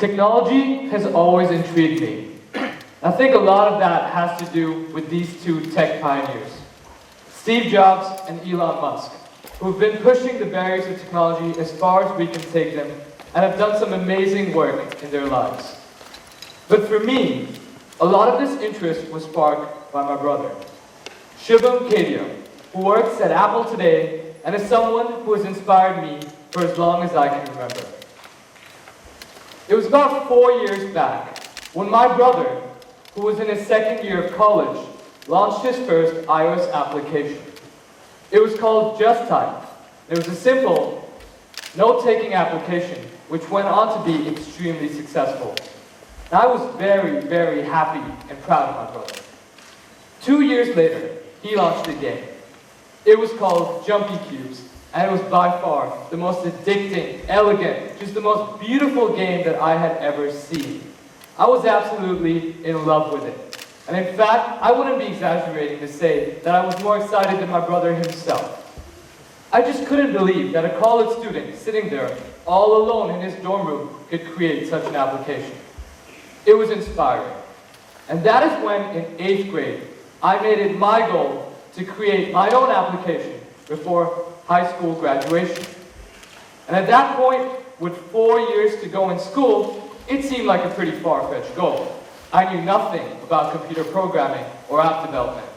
Technology has always intrigued me. I think a lot of that has to do with these two tech pioneers, Steve Jobs and Elon Musk, who've been pushing the barriers of technology as far as we can take them and have done some amazing work in their lives. But for me, a lot of this interest was sparked by my brother, Kedia, who works at Apple today and is someone who has inspired me for as long as I can remember. It was about 4 years back when my brother, who was in his second year of college, launched his first iOS application. It was called Just Type. It was a simple, note-taking application which went on to be extremely successful. And I was very, very happy and proud of my brother. 2 years later, he launched a game. It was called Jumpy Cubes, and it was by far the most addicting, elegant, just the most beautiful game that I had ever seen. I was absolutely in love with it. And in fact, I wouldn't be exaggerating to say that I was more excited than my brother himself. I just couldn't believe that a college student sitting there all alone in his dorm room could create such an application. It was inspiring. And that is when, in 8th grade, I made it my goal to create my own application before high school graduation. And at that point, with 4 years to go in school, it seemed like a pretty far-fetched goal. I knew nothing about computer programming or app development.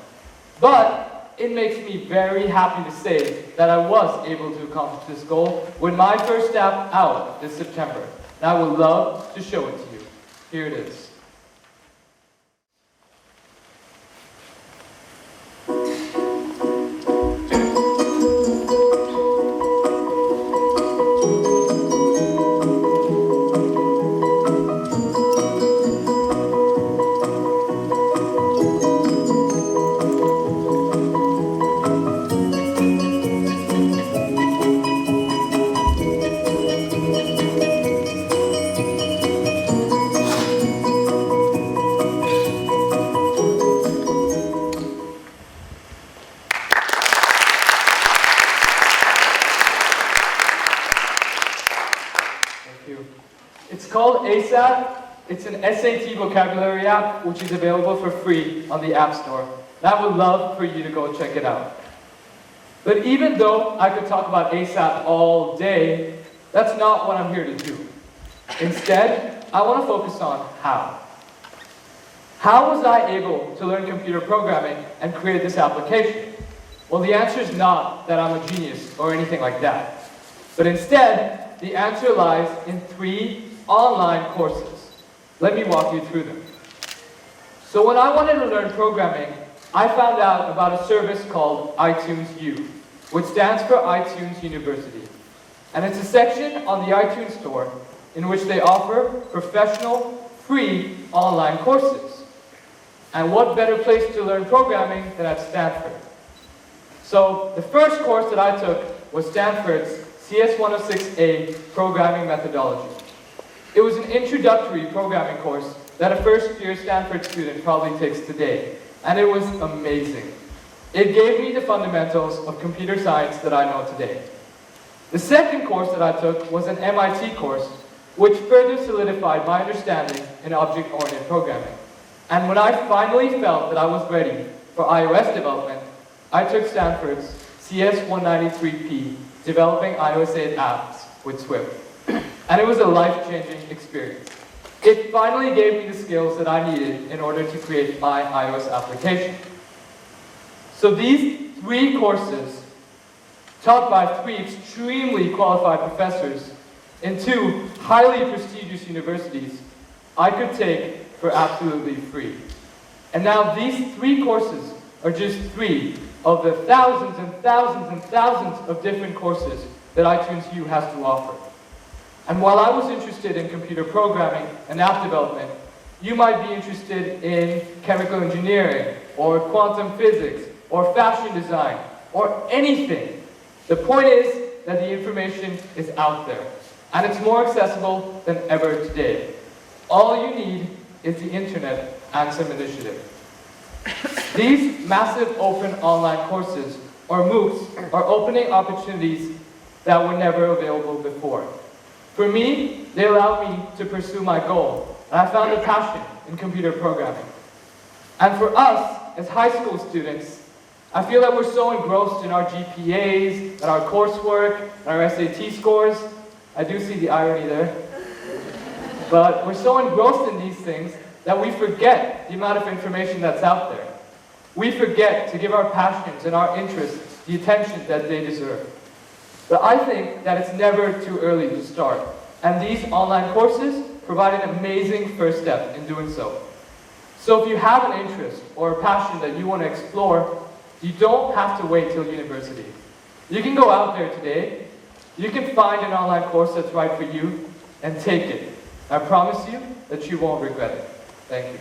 But it makes me very happy to say that I was able to accomplish this goal with my first app out this September. And I would love to show it to you. Here it is. It's called AceSAT. It's an SAT vocabulary app which is available for free on the App Store. And I would love for you to go check it out. But even though I could talk about AceSAT all day, that's not what I'm here to do. Instead, I want to focus on how. How was I able to learn computer programming and create this application? Well, the answer is not that I'm a genius or anything like that. But instead, the answer lies in 3 online courses. Let me walk you through them. So when I wanted to learn programming, I found out about a service called TEDxYouth, which stands for iTunes University. And it's a section on the iTunes Store in which they offer professional, free online courses. And what better place to learn programming than at Stanford? So the first course that I took was Stanford's CS106A Programming Methodology. It was an introductory programming course that a first-year Stanford student probably takes today, and it was amazing. It gave me the fundamentals of computer science that I know today. The second course that I took was an MIT course, which further solidified my understanding in object-oriented programming. And when I finally felt that I was ready for iOS development, I took Stanford's CS193P, Developing iOS 8 Apps with Swift. And it was a life-changing experience. It finally gave me the skills that I needed in order to create my iOS application. So these 3 courses, taught by 3 extremely qualified professors in 2 highly prestigious universities, I could take for absolutely free. And now these 3 courses are just 3 of the thousands and thousands and thousands of different courses that TEDxYouth has to offer. And while I was interested in computer programming and app development, you might be interested in chemical engineering, or quantum physics, or fashion design, or anything. The point is that the information is out there, and it's more accessible than ever today. All you need is the internet and some initiative. These massive open online courses, or MOOCs, are opening opportunities that were never available before. For me, they allowed me to pursue my goal, and I found a passion in computer programming. And for us, as high school students, I feel that we're so engrossed in our GPAs, and our coursework, and our SAT scores. I do see the irony there. But we're so engrossed in these things that we forget the amount of information that's out there. We forget to give our passions and our interests the attention that they deserve. But I think that it's never too early to start, and these online courses provide an amazing first step in doing so. So if you have an interest or a passion that you want to explore, you don't have to wait till university. You can go out there today, you can find an online course that's right for you, and take it. I promise you that you won't regret it. Thank you.